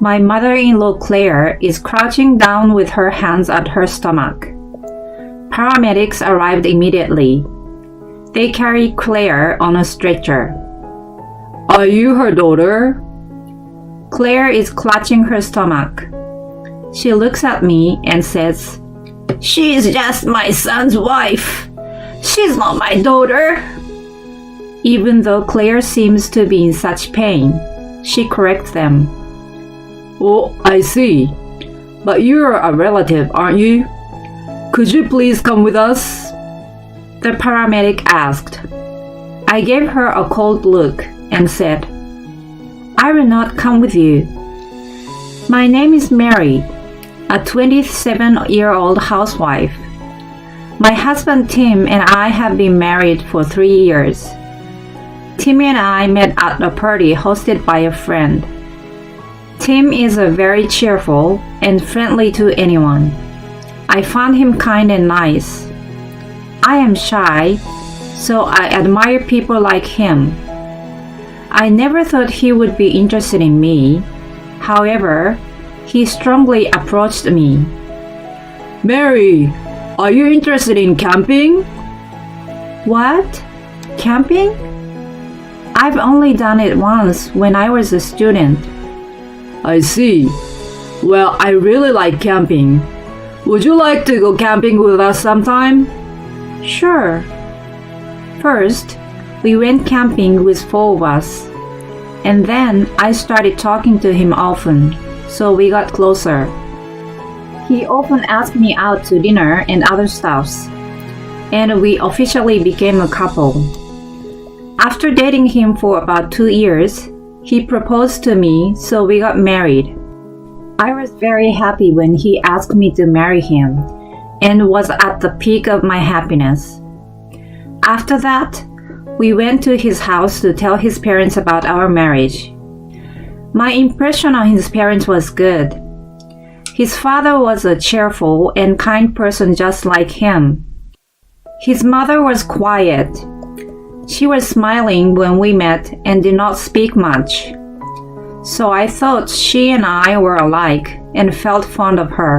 My mother-in-law Claire is crouching down with her hands at her stomach. Paramedics arrived immediately. They carried Claire on a stretcher. "Are you her daughter?" Claire is clutching her stomach. She looks at me and says, "She's just my son's wife. She's not my daughter." Even though Claire seems to be in such pain, she corrects them. "Oh, I see. But you're a relative, aren't you? Could you please come with us?" The paramedic asked. I gave her a cold look and said, "I will not come with you. My name is Mary, a 27-year-old housewife. My husband Tim and I have been married for 3 years. Tim and I met at a party hosted by a friend. Tim is very cheerful and friendly to anyone. I found him kind and nice. I am shy, so I admire people like him. I never thought he would be interested in me. However, he strongly approached me. "Mary, are you interested in camping?" "What? Camping? I've only done it once when I was a student." "I see. Well, I really like camping. Would you like to go camping with us sometime?" "Sure." First, we went camping with 4 of us, and then I started talking to him often, so we got closer. He often asked me out to dinner and other stuffs, and we officially became a couple. After dating him for about 2 years, he proposed to me, so we got married. I was very happy when he asked me to marry him, and was at the peak of my happiness. After that, we went to his house to tell his parents about our marriage. My impression on his parents was good. His father was a cheerful and kind person just like him. His mother was quiet. She was smiling when we met and did not speak much. So I thought she and I were alike and felt fond of her.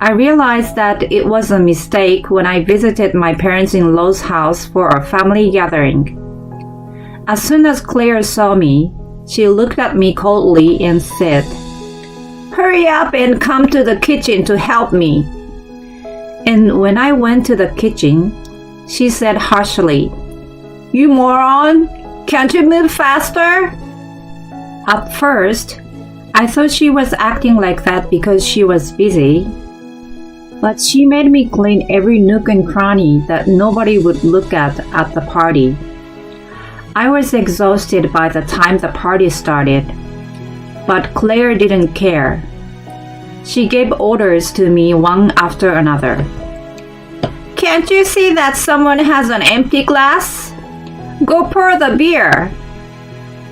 I realized that it was a mistake when I visited my parents-in-law's house for a family gathering. As soon as Claire saw me, she looked at me coldly and said, "Hurry up and come to the kitchen to help me." And when I went to the kitchen, she said harshly, "You moron! Can't you move faster?" At first, I thought she was acting like that because she was busy. But she made me clean every nook and cranny that nobody would look at the party. I was exhausted by the time the party started, but Claire didn't care. She gave orders to me one after another. "Can't you see that someone has an empty glass? Go pour the beer."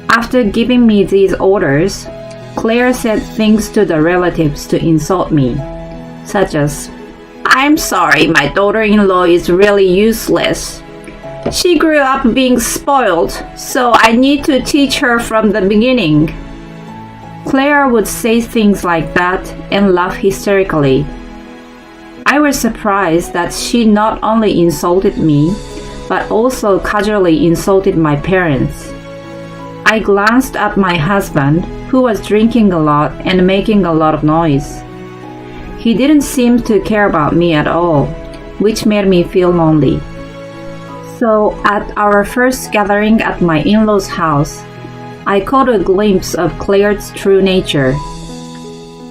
After giving me these orders, Claire said things to the relatives to insult me, such as, "I'm sorry, my daughter-in-law is really useless. She grew up being spoiled, so I need to teach her from the beginning." Claire would say things like that and laugh hysterically. I was surprised that she not only insulted me, but also casually insulted my parents. I glanced at my husband, who was drinking a lot and making a lot of noise. He didn't seem to care about me at all, which made me feel lonely. So, at our first gathering at my in-laws' house, I caught a glimpse of Claire's true nature.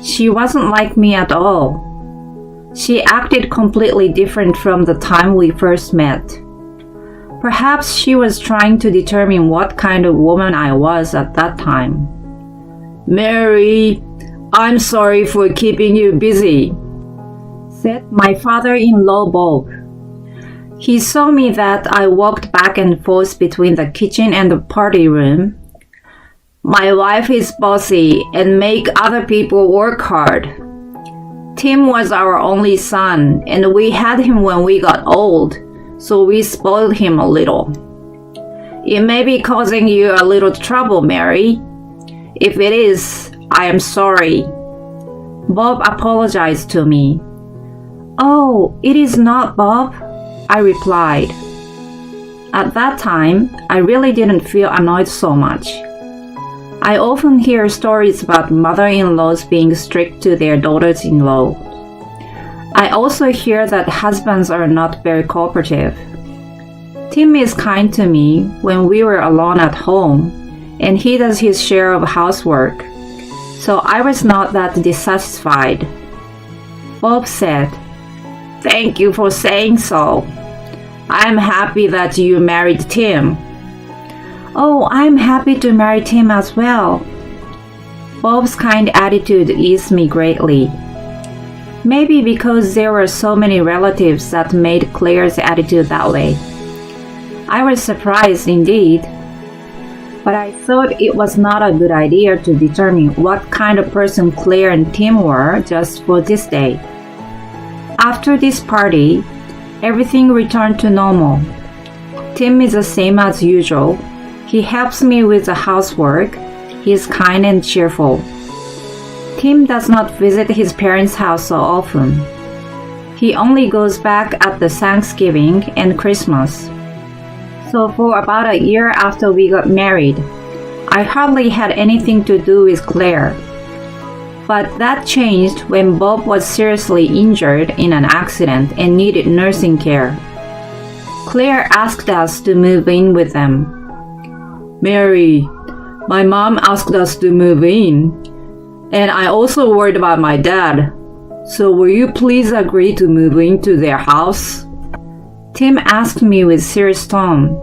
She wasn't like me at all. She acted completely different from the time we first met. Perhaps she was trying to determine what kind of woman I was at that time. "Mary, I'm sorry for keeping you busy," said my father-in-law Bob. He saw me that I walked back and forth between the kitchen and the party room. "My wife is bossy and make other people work hard. Tim was our only son, and we had him when we got old, so we spoiled him a little. It may be causing you a little trouble, Mary. If it is, I am sorry." Bob apologized to me. "Oh, it is not, Bob," I replied. At that time, I really didn't feel annoyed so much. I often hear stories about mother-in-laws being strict to their daughters-in-law. I also hear that husbands are not very cooperative. Tim is kind to me when we were alone at home, and he does his share of housework, so I was not that dissatisfied. Bob said, "Thank you for saying so. I'm happy that you married Tim." "Oh, I'm happy to marry Tim as well." Bob's kind attitude eased me greatly. Maybe because there were so many relatives that made Claire's attitude that way. I was surprised indeed, but I thought it was not a good idea to determine what kind of person Claire and Tim were just for this day. After this party, everything returned to normal. Tim is the same as usual. He helps me with the housework. He is kind and cheerful. Tim does not visit his parents' house so often. He only goes back at the Thanksgiving and Christmas. So for about a year after we got married, I hardly had anything to do with Claire. But that changed when Bob was seriously injured in an accident and needed nursing care. Claire asked us to move in with them. "Mary, my mom asked us to move in, and I also worried about my dad. So will you please agree to move into their house?" Tim asked me with serious tone.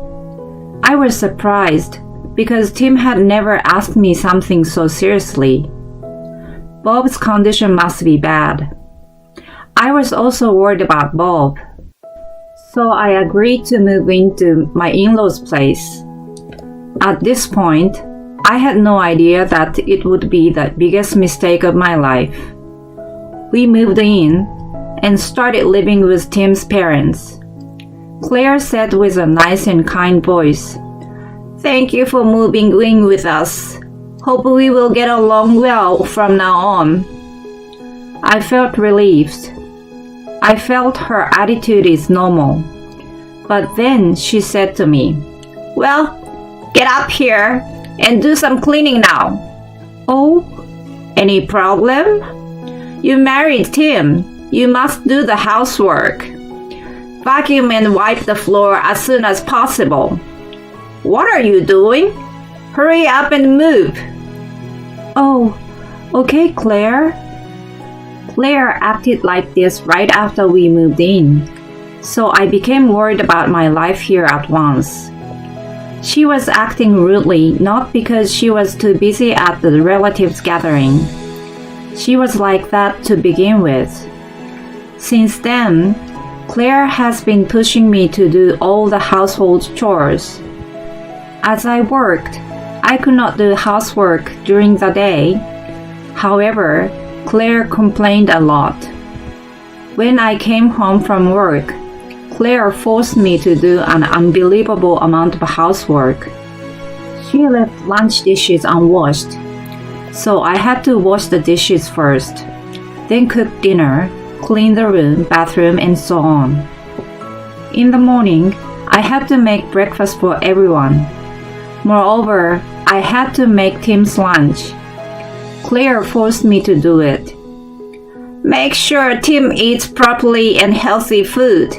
I was surprised because Tim had never asked me something so seriously. Bob's condition must be bad. I was also worried about Bob. So I agreed to move into my in-laws' place. At this point, I had no idea that it would be the biggest mistake of my life. We moved in and started living with Tim's parents. Claire said with a nice and kind voice, "Thank you for moving in with us. Hope we will get along well from now on." I felt relieved. I felt her attitude is normal. But then she said to me, "Well, get up here and do some cleaning now." "Oh, any problem?" "You married Tim. You must do the housework. Vacuum and wipe the floor as soon as possible." "What are you doing? Hurry up and move." "Oh, okay, Claire." Claire acted like this right after we moved in, so I became worried about my life here at once. She was acting rudely not because she was too busy at the relatives' gathering. She was like that to begin with. Since then, Claire has been pushing me to do all the household chores. As I worked, I could not do housework during the day. However, Claire complained a lot. When I came home from work, Claire forced me to do an unbelievable amount of housework. She left lunch dishes unwashed, so I had to wash the dishes first, then cook dinner, clean the room, bathroom, and so on. In the morning, I had to make breakfast for everyone. Moreover, I had to make Tim's lunch. Claire forced me to do it. "Make sure Tim eats properly and healthy food."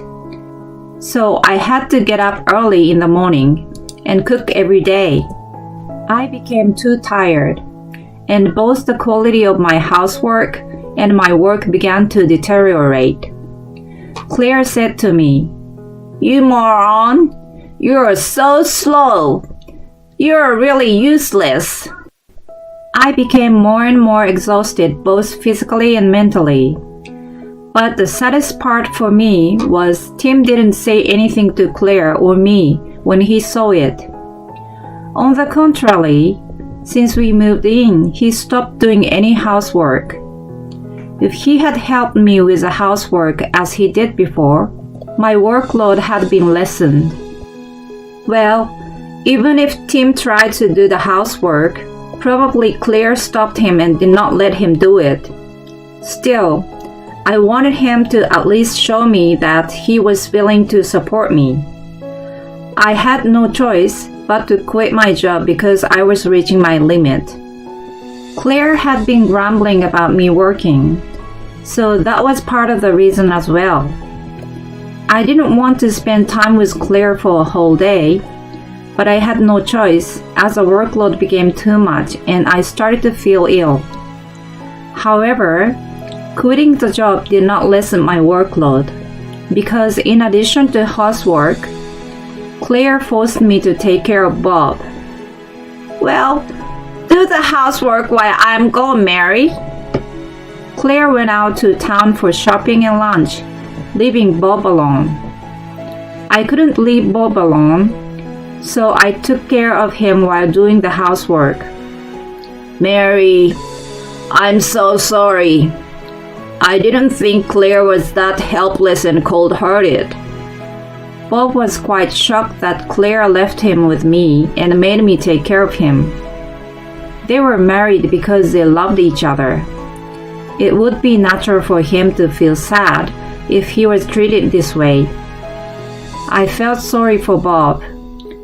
So I had to get up early in the morning and cook every day. I became too tired, and both the quality of my housework and my work began to deteriorate. Claire said to me, "You moron! You're so slow! You're really useless!" I became more and more exhausted both physically and mentally. But the saddest part for me was Tim didn't say anything to Claire or me when he saw it. On the contrary, since we moved in, he stopped doing any housework. If he had helped me with the housework as he did before, my workload had been lessened. Well, even if Tim tried to do the housework, Probably Claire stopped him and did not let him do it. Still, I wanted him to at least show me that he was willing to support me. I had no choice but to quit my job because I was reaching my limit. Claire had been grumbling about me working, so that was part of the reason as well. I didn't want to spend time with Claire for a whole day, but I had no choice as the workload became too much and I started to feel ill. However, quitting the job did not lessen my workload because in addition to housework, Claire forced me to take care of Bob. "Well, do the housework while I'm gone, Mary." Claire went out to town for shopping and lunch, leaving Bob alone. I couldn't leave Bob alone, so I took care of him while doing the housework. "Mary, I'm so sorry. I didn't think Claire was that helpless and cold-hearted." Bob was quite shocked that Claire left him with me and made me take care of him. They were married because they loved each other. It would be natural for him to feel sad if he was treated this way. I felt sorry for Bob,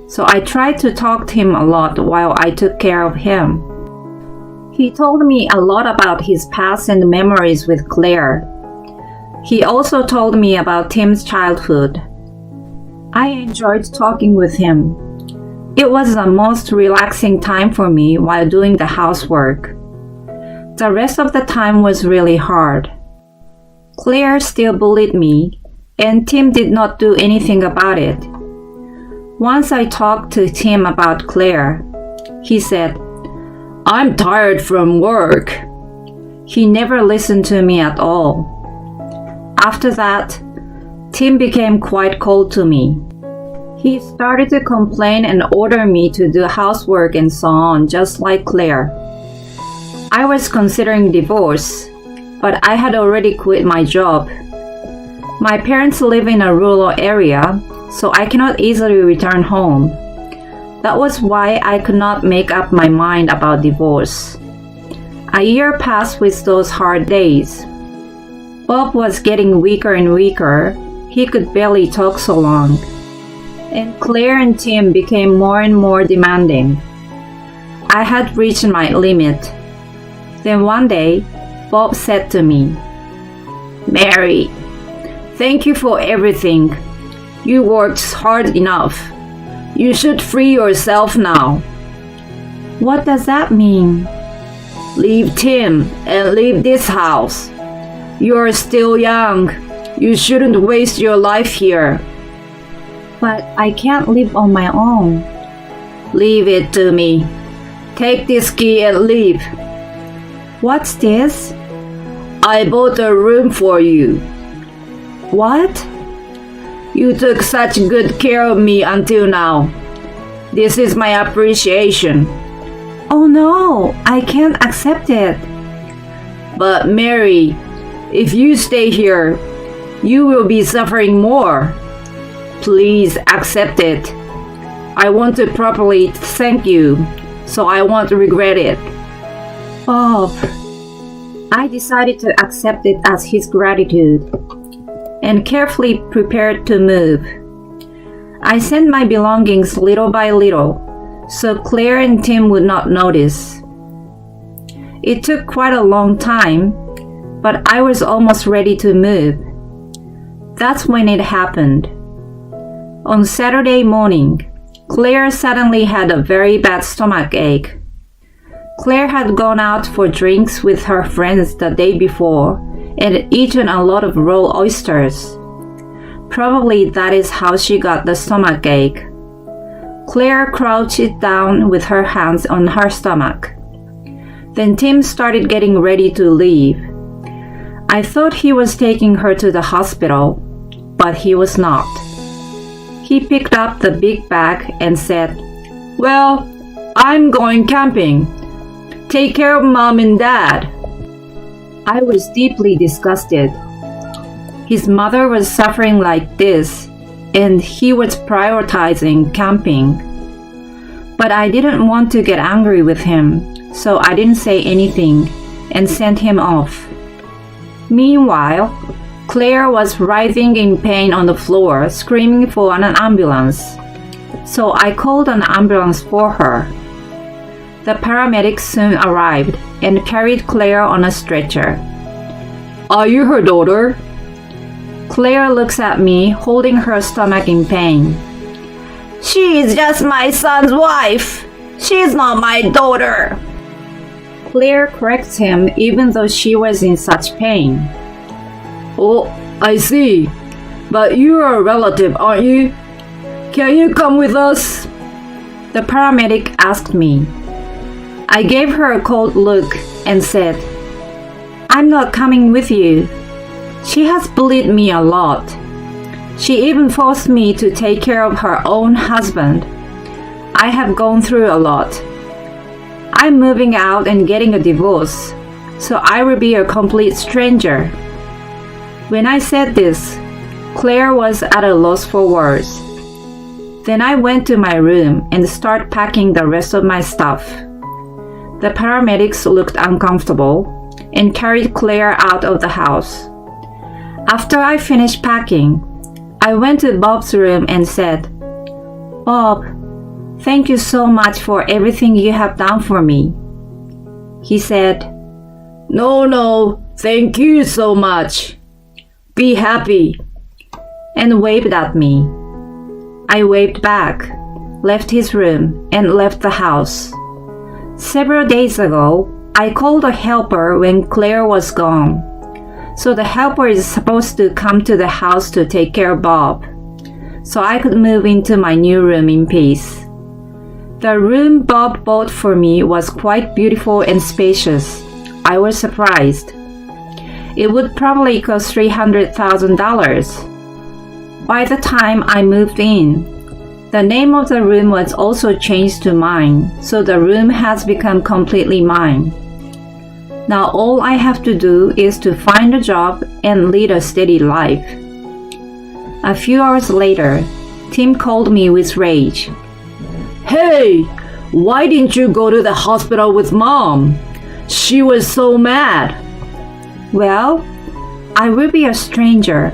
so I tried to talk to him a lot while I took care of him. He told me a lot about his past and memories with Claire. He also told me about Tim's childhood. I enjoyed talking with him. It was the most relaxing time for me while doing the housework. The rest of the time was really hard. Claire still bullied me, and Tim did not do anything about it. Once I talked to Tim about Claire. He said, "I'm tired from work." He never listened to me at all. After that, Tim became quite cold to me. He started to complain and order me to do housework and so on, just like Claire. I was considering divorce, but I had already quit my job. My parents live in a rural area, so I cannot easily return home. That was why I could not make up my mind about divorce. A year passed with those hard days. Bob was getting weaker and weaker. He could barely talk so long. And Claire and Tim became more and more demanding. I had reached my limit. Then one day, Bob said to me, "Mary, thank you for everything. You worked hard enough. You should free yourself now." What does that mean? "Leave Tim and leave this house. You're still young. You shouldn't waste your life here." "But I can't live on my own." "Leave it to me. Take this key and leave." "What's this?" "I bought a room for you." "What?" "You took such good care of me until now. This is my appreciation." "Oh no, I can't accept it." "But Mary, if you stay here, you will be suffering more. Please accept it. I want to properly thank you, so I won't regret it." "Bob." I decided to accept it as his gratitude and carefully prepared to move. I sent my belongings little by little so Claire and Tim would not notice. It took quite a long time, but I was almost ready to move. That's when it happened. On Saturday morning, Claire suddenly had a very bad stomach ache. Claire had gone out for drinks with her friends the day before and eaten a lot of raw oysters. Probably that is how she got the stomach ache. Claire crouched down with her hands on her stomach. Then Tim started getting ready to leave. I thought he was taking her to the hospital, but he was not. He picked up the big bag and said, "Well, I'm going camping. Take care of Mom and Dad." I was deeply disgusted. His mother was suffering like this, and he was prioritizing camping. But I didn't want to get angry with him, so I didn't say anything and sent him off. Meanwhile, Claire was writhing in pain on the floor, screaming for an ambulance. So I called an ambulance for her. The paramedics soon arrived and carried Claire on a stretcher. "Are you her daughter?" Claire looks at me, holding her stomach in pain. "She is just my son's wife. She is not my daughter." Claire corrects him even though she was in such pain. "Oh, I see. But you're a relative, aren't you? Can you come with us?" The paramedic asked me. I gave her a cold look and said, "I'm not coming with you. She has bullied me a lot. She even forced me to take care of her own husband. I have gone through a lot. I'm moving out and getting a divorce, so I will be a complete stranger." When I said this, Claire was at a loss for words. Then I went to my room and started packing the rest of my stuff. The paramedics looked uncomfortable and carried Claire out of the house. After I finished packing, I went to Bob's room and said, "Bob, thank you so much for everything you have done for me." He said, No, thank you so much. Be happy," and waved at me. I waved back, left his room, and left the house. Several days ago, I called a helper when Claire was gone. So the helper is supposed to come to the house to take care of Bob, so I could move into my new room in peace. The room Bob bought for me was quite beautiful and spacious. I was surprised. It would probably cost $300,000. By the time I moved in, the name of the room was also changed to mine, so the room has become completely mine. Now all I have to do is to find a job and lead a steady life. A few hours later, Tim called me with rage. "Hey, why didn't you go to the hospital with Mom? She was so mad." "Well, I will be a stranger.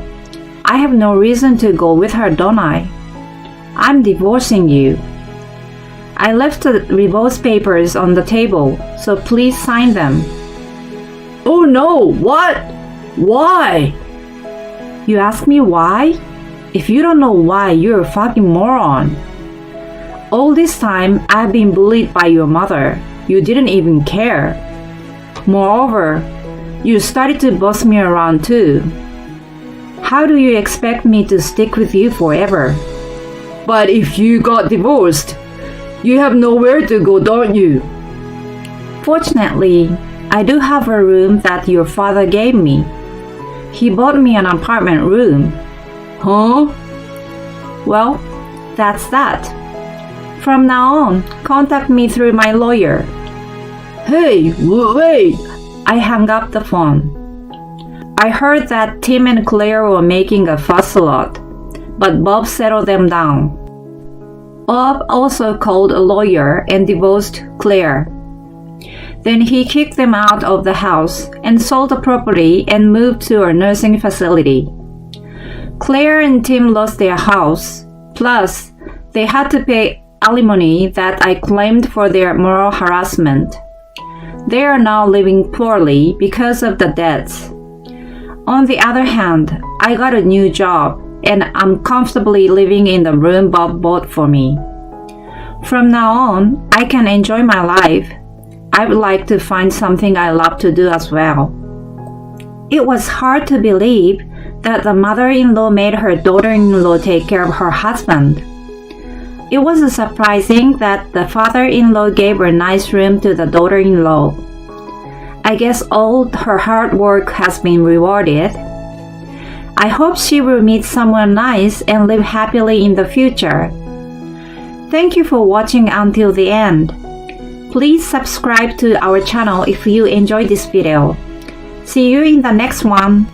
I have no reason to go with her, don't I? I'm divorcing you. I left the divorce papers on the table, so please sign them." "Oh no, what? Why?" "You ask me why? If you don't know why, you're a fucking moron. All this time, I've been bullied by your mother. You didn't even care. Moreover, you started to boss me around too. How do you expect me to stick with you forever?" "But if you got divorced, you have nowhere to go, don't you?" "Fortunately, I do have a room that your father gave me. He bought me an apartment room." "Huh?" "Well, that's that. From now on, contact me through my lawyer." "Hey, wait!" I hung up the phone. I heard that Tim and Claire were making a fuss a lot, but Bob settled them down. Bob also called a lawyer and divorced Claire. Then he kicked them out of the house and sold the property and moved to a nursing facility. Claire and Tim lost their house, plus they had to pay alimony that I claimed for their moral harassment. They are now living poorly because of the debts. On the other hand, I got a new job and I'm comfortably living in the room Bob bought for me. From now on, I can enjoy my life. I would like to find something I love to do as well. It was hard to believe that the mother-in-law made her daughter-in-law take care of her husband. It was surprising that the father-in-law gave a nice room to the daughter-in-law. I guess all her hard work has been rewarded. I hope she will meet someone nice and live happily in the future. Thank you for watching until the end. Please subscribe to our channel if you enjoyed this video. See you in the next one.